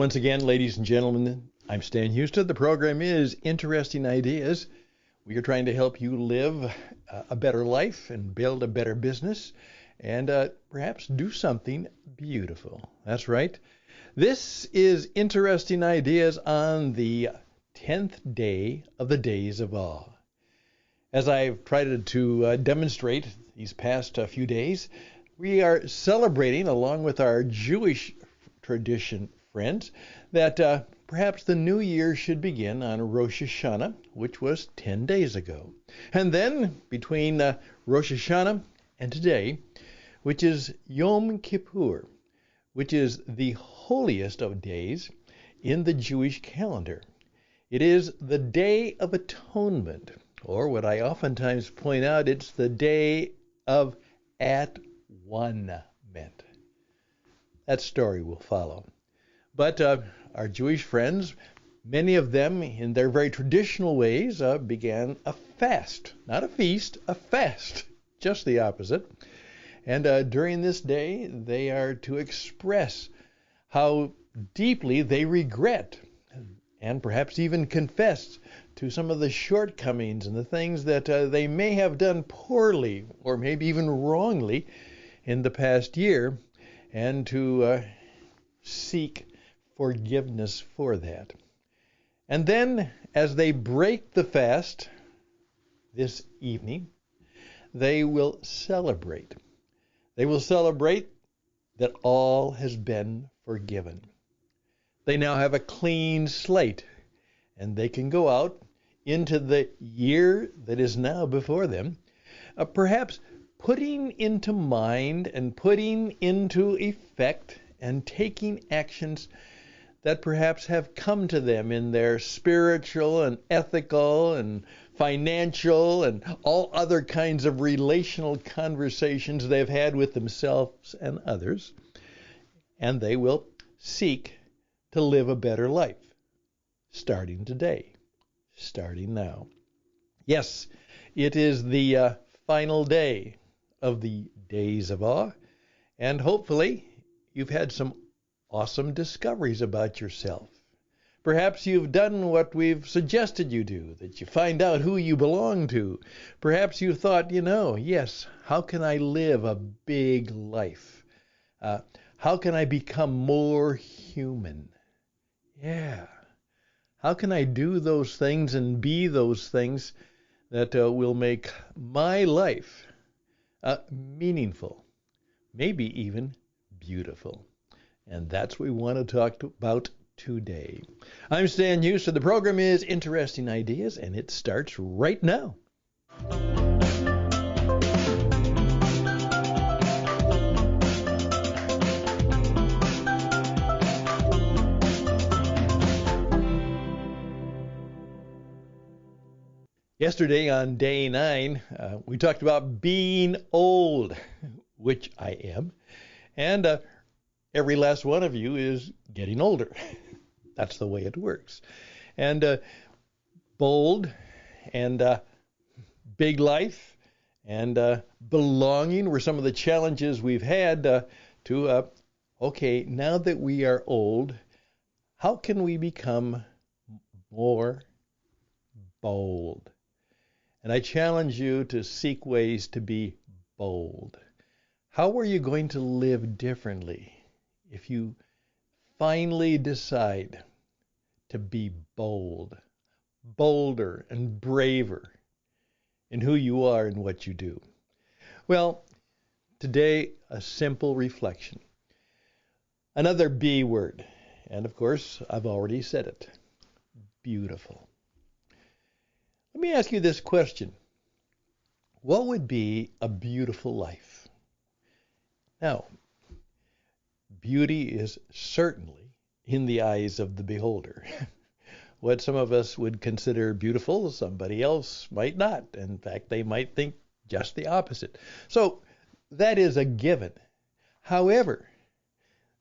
Once again, ladies and gentlemen, I'm Stan Houston. The program is Interesting Ideas. We are trying to help you live a better life and build a better business and perhaps do something beautiful. That's right. This is Interesting Ideas on the 10th day of the Days of Awe. As I've tried to demonstrate these past few days, we are celebrating, along with our Jewish tradition friends, that perhaps the new year should begin on Rosh Hashanah, which was 10 days ago. And then between Rosh Hashanah and today, which is Yom Kippur, which is the holiest of days in the Jewish calendar. It is the Day of Atonement, or what I oftentimes point out, it's the Day of At-One-ment. That story will follow. But our Jewish friends, many of them in their very traditional ways, began a fast. Not a feast, a fast. Just the opposite. And during this day, they are to express how deeply they regret and perhaps even confess to some of the shortcomings and the things that they may have done poorly or maybe even wrongly in the past year, and to seek forgiveness for that. And then, as they break the fast this evening, they will celebrate. They will celebrate that all has been forgiven. They now have a clean slate, and they can go out into the year that is now before them, perhaps putting into mind and putting into effect and taking actions that perhaps have come to them in their spiritual and ethical and financial and all other kinds of relational conversations they've had with themselves and others. And they will seek to live a better life, starting today, starting now. Yes, it is the final day of the Days of Awe, and hopefully you've had some awesome discoveries about yourself. Perhaps you've done what we've suggested you do, that you find out who you belong to. Perhaps you thought, yes, how can I live a big life? How can I become more human? Yeah. How can I do those things and be those things that will make my life meaningful, maybe even beautiful? And that's what we want to talk about today. I'm Stan Houston. The program is Interesting Ideas, and it starts right now. Yesterday on day 9, we talked about being old, which I am, and every last one of you is getting older. That's the way it works. And bold and big life and belonging were some of the challenges we've had okay, now that we are old, how can we become more bold? And I challenge you to seek ways to be bold. How are you going to live differently if you finally decide to be bold, bolder and braver in who you are and what you do? Well, today, a simple reflection. Another B word, and of course, I've already said it, beautiful. Let me ask you this question. What would be a beautiful life? Now, beauty is certainly in the eyes of the beholder. What some of us would consider beautiful, somebody else might not. In fact, they might think just the opposite. So that is a given. However,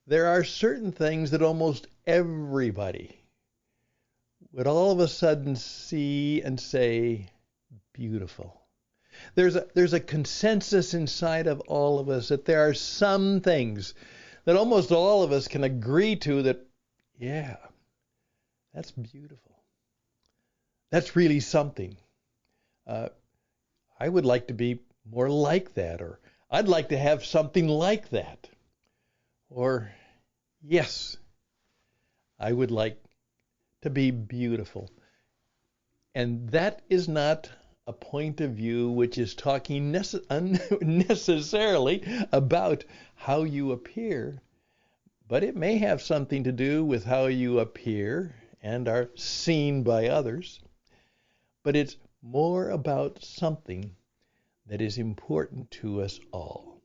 there are certain things that almost everybody would all of a sudden see and say, beautiful. There's a consensus inside of all of us that there are some things that almost all of us can agree to that Yeah, that's beautiful. That's really something. Uh, I would like to be more like that, or I'd like to have something like that. Or, yes, I would like to be beautiful. And that is not a point of view which is talking unnecessarily about how you appear, but it may have something to do with how you appear and are seen by others. But it's more about something that is important to us all.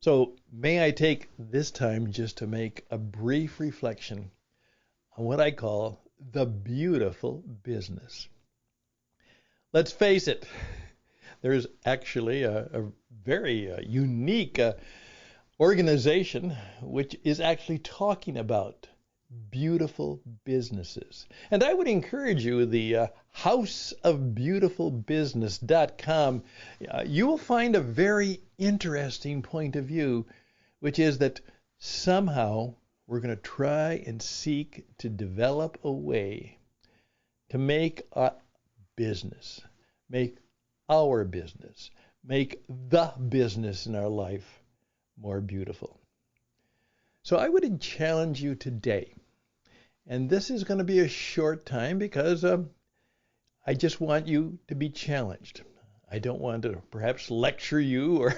So may I take this time just to make a brief reflection on what I call the beautiful business. Let's face it, there's actually a very unique organization which is actually talking about beautiful businesses. And I would encourage you, the houseofbeautifulbusiness.com, you will find a very interesting point of view, which is that somehow we're going to try and seek to develop a way to make a business, make our business, make the business in our life more beautiful. So I would challenge you today, and this is going to be a short time because I just want you to be challenged. I don't want to perhaps lecture you or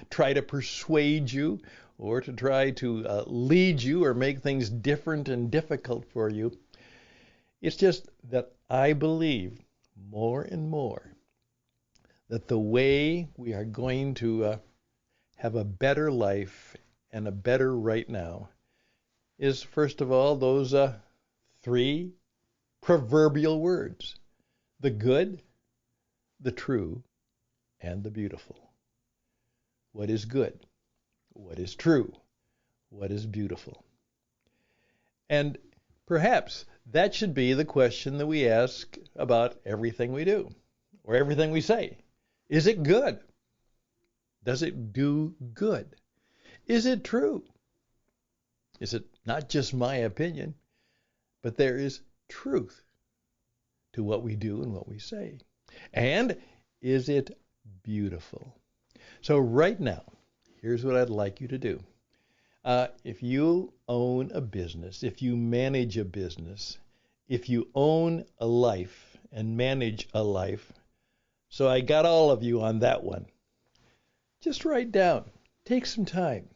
try to persuade you or to try to lead you or make things different and difficult for you. It's just that I believe more and more that the way we are going to have a better life and a better right now is, first of all, those three proverbial words: the good, the true, and the beautiful. What is good? What is true? What is beautiful? And perhaps that should be the question that we ask about everything we do or everything we say. Is it good? Does it do good? Is it true? Is it not just my opinion, but there is truth to what we do and what we say? And is it beautiful? So right now, here's what I'd like you to do. If you own a business, if you manage a business, if you own a life and manage a life, so I got all of you on that one. Just write down, take some time.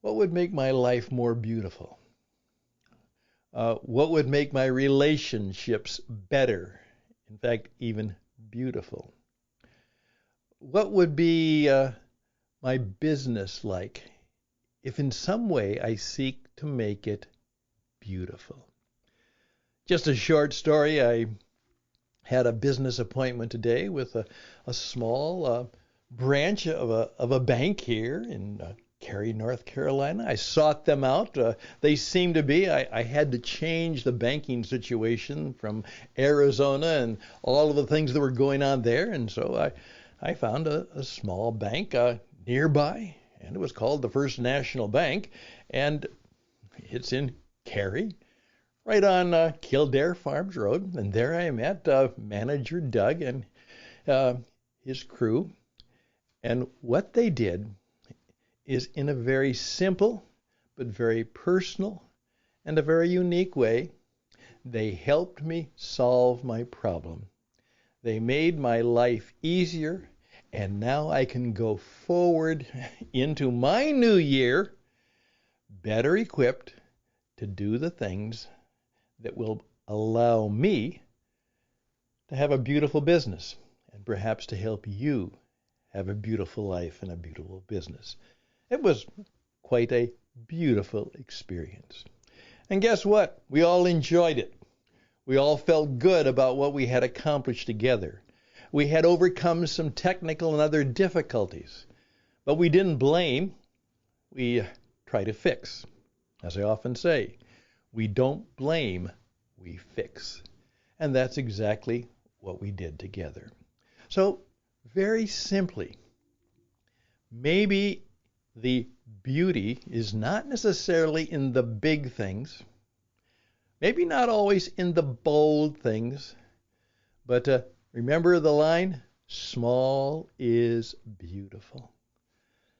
What would make my life more beautiful? What would make my relationships better? In fact, even beautiful. What would be my business like if in some way I seek to make it beautiful? Just a short story. I had a business appointment today with a small branch of a bank here in Cary, North Carolina. I sought them out. They seemed to be, I had to change the banking situation from Arizona and all of the things that were going on there. And so I found a small bank nearby, and it was called the First National Bank. And it's in Cary, right on Kildare Farms Road. And there I met manager Doug and his crew. And what they did is, in a very simple but very personal and a very unique way, they helped me solve my problem. They made my life easier, and now I can go forward into my new year better equipped to do the things that will allow me to have a beautiful business and perhaps to help you have a beautiful life and a beautiful business. It was quite a beautiful experience. And guess what? We all enjoyed it. We all felt good about what we had accomplished together. We had overcome some technical and other difficulties, but we didn't blame. We tried to fix. As I often say, we don't blame, we fix. And that's exactly what we did together. So, very simply, maybe the beauty is not necessarily in the big things, maybe not always in the bold things, but remember the line, small is beautiful.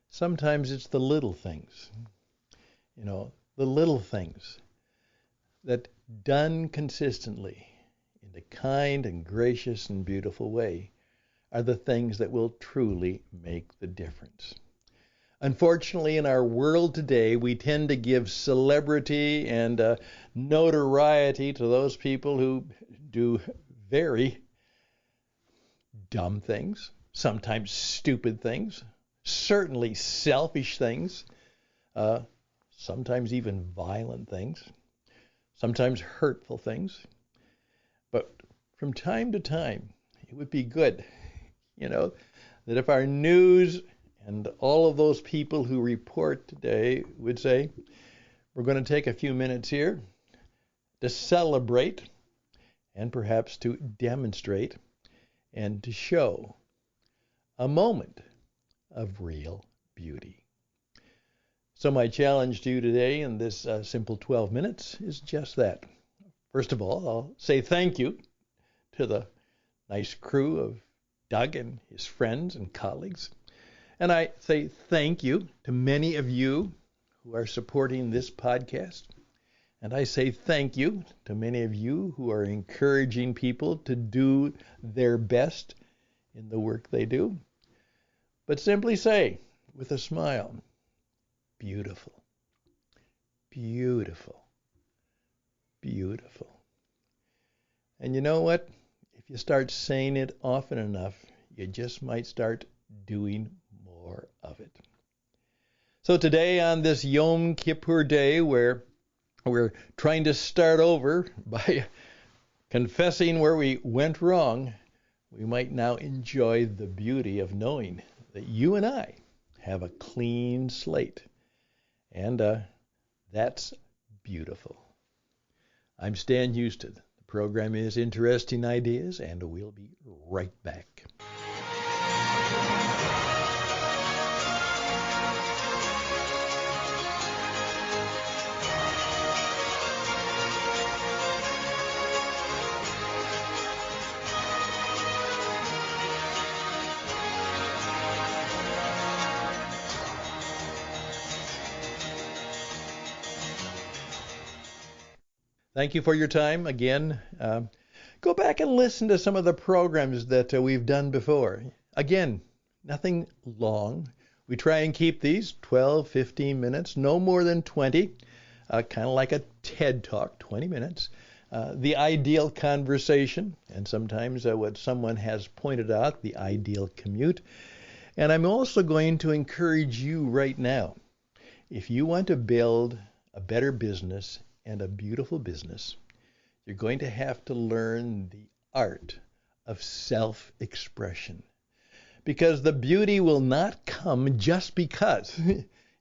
Sometimes it's the little things, the little things that done consistently in a kind and gracious and beautiful way are the things that will truly make the difference. Unfortunately, in our world today, we tend to give celebrity and notoriety to those people who do very dumb things, sometimes stupid things, certainly selfish things, sometimes even violent things, sometimes hurtful things. But from time to time, it would be good, that if our news and all of those people who report today would say, we're going to take a few minutes here to celebrate and perhaps to demonstrate and to show a moment of real beauty. So my challenge to you today in this simple 12 minutes is just that. First of all, I'll say thank you to the nice crew of Doug and his friends and colleagues. And I say thank you to many of you who are supporting this podcast. And I say thank you to many of you who are encouraging people to do their best in the work they do. But simply say, with a smile, beautiful, beautiful, beautiful. And you know what? If you start saying it often enough, you just might start doing more of it. So today on this Yom Kippur Day, where we're trying to start over by confessing where we went wrong, we might now enjoy the beauty of knowing that you and I have a clean slate. And that's beautiful. I'm Stan Houston. The program is Interesting Ideas, and we'll be right back. Thank you for your time. Again, go back and listen to some of the programs that we've done before. Again, nothing long. We try and keep these 12, 15 minutes, no more than 20, kind of like a TED Talk, 20 minutes. The ideal conversation, and sometimes what someone has pointed out, the ideal commute. And I'm also going to encourage you right now, if you want to build a better business and a beautiful business, you're going to have to learn the art of self-expression. Because the beauty will not come just because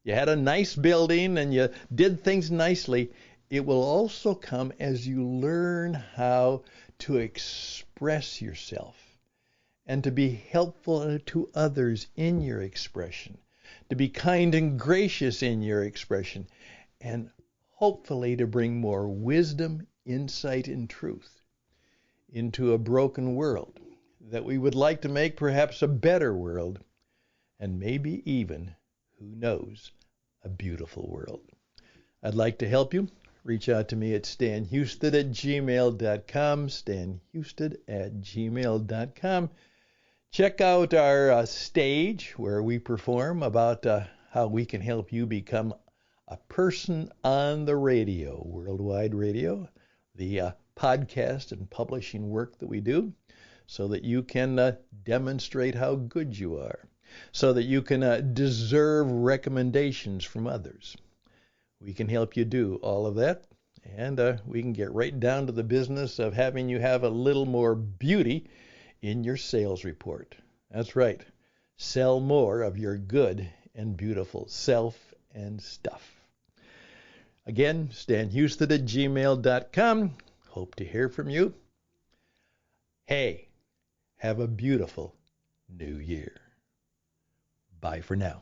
you had a nice building and you did things nicely. It will also come as you learn how to express yourself and to be helpful to others in your expression, to be kind and gracious in your expression, and hopefully to bring more wisdom, insight, and truth into a broken world that we would like to make perhaps a better world, and maybe even, who knows, a beautiful world. I'd like to help you. Reach out to me at stanhouston@gmail.com, stanhouston@gmail.com. Check out our stage where we perform about how we can help you become a person on the radio, worldwide radio, the podcast and publishing work that we do, so that you can demonstrate how good you are, so that you can deserve recommendations from others. We can help you do all of that, and we can get right down to the business of having you have a little more beauty in your sales report. That's right. Sell more of your good and beautiful self and stuff. Again, stanhouston@gmail.com. Hope to hear from you. Hey, have a beautiful new year. Bye for now.